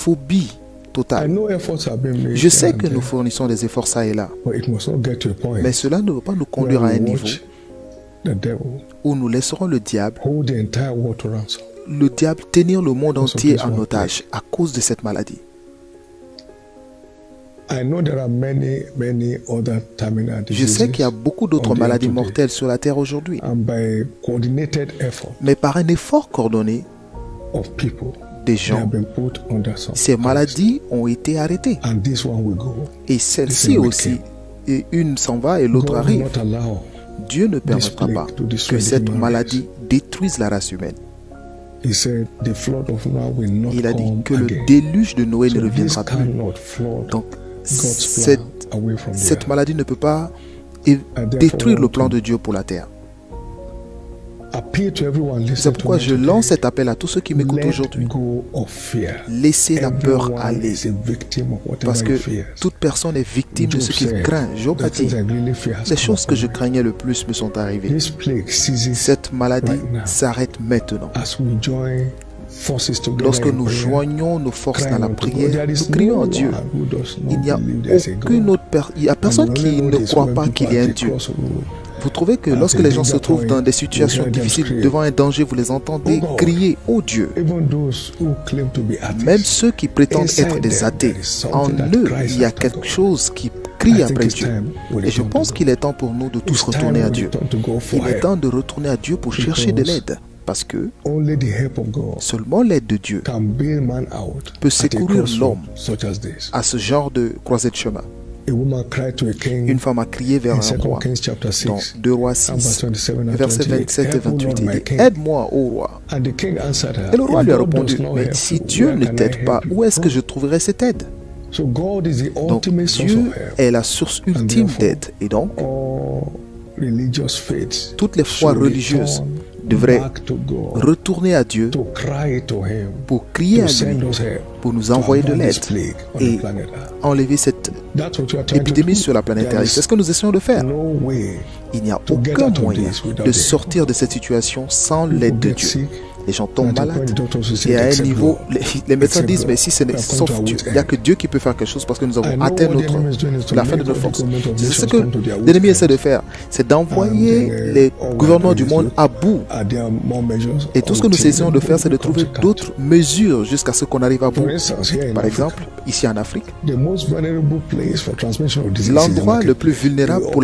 phobie totale. Je sais que nous fournissons des efforts ça et là, mais cela ne va pas nous conduire à un niveau où nous laisserons le diable tenir le monde entier en otage à cause de cette maladie. Je sais qu'il y a beaucoup d'autres maladies mortelles sur la terre aujourd'hui, mais par un effort coordonné des gens, ces maladies ont été arrêtées. Et celle-ci aussi, et une s'en va et l'autre arrive. Dieu ne permettra pas que cette maladie détruise la race humaine. Il a dit que le déluge de Noé ne reviendra plus. Donc, cette maladie ne peut pas détruire le plan de Dieu pour la terre. C'est pourquoi je lance cet appel à tous ceux qui m'écoutent aujourd'hui. Laissez la peur aller. Parce que toute personne est victime de ce qu'il craint. Job a dit, les choses que je craignais le plus me sont arrivées. Cette maladie s'arrête maintenant. Lorsque nous joignons nos forces dans la prière, nous crions à Dieu. Il n'y a aucune autre personne, il n'y a personne qui ne croit pas qu'il y a un Dieu. Vous trouvez que lorsque les gens se trouvent dans des situations difficiles, devant un danger, vous les entendez crier « Oh Dieu !» Même ceux qui prétendent être des athées, en eux, il y a quelque chose qui crie après Dieu. Et je pense qu'il est temps pour nous de tous retourner à Dieu. Il est temps de retourner à Dieu pour chercher de l'aide. Parce que seulement l'aide de Dieu peut secourir l'homme à ce genre de croisée de chemin. Une femme a crié vers un roi dans 2 Rois 6, versets 27 et 28. Il dit, « Aide-moi, ô roi. » Et le roi lui a répondu, « Mais si Dieu ne t'aide pas, où est-ce que je trouverai cette aide ?» Donc Dieu est la source ultime d'aide. Et donc, toutes les foi religieuses devraient retourner à Dieu pour crier à lui, pour nous envoyer de l'aide et enlever cette épidémie sur la planète Terre. C'est ce que nous essayons de faire. Il n'y a aucun moyen de sortir de cette situation sans l'aide de Dieu. Les gens tombent malades et à un niveau, les médecins disent, mais si ce n'est sauf Dieu, il n'y a que Dieu qui peut faire quelque chose parce que nous avons atteint la fin de notre force. C'est ce que l'ennemi essaie de faire, c'est d'envoyer les gouvernements du monde à bout. Et tout ce que nous essayons de faire, c'est de trouver d'autres mesures jusqu'à ce qu'on arrive à bout. Par exemple, ici en Afrique, l'endroit le plus vulnérable pour la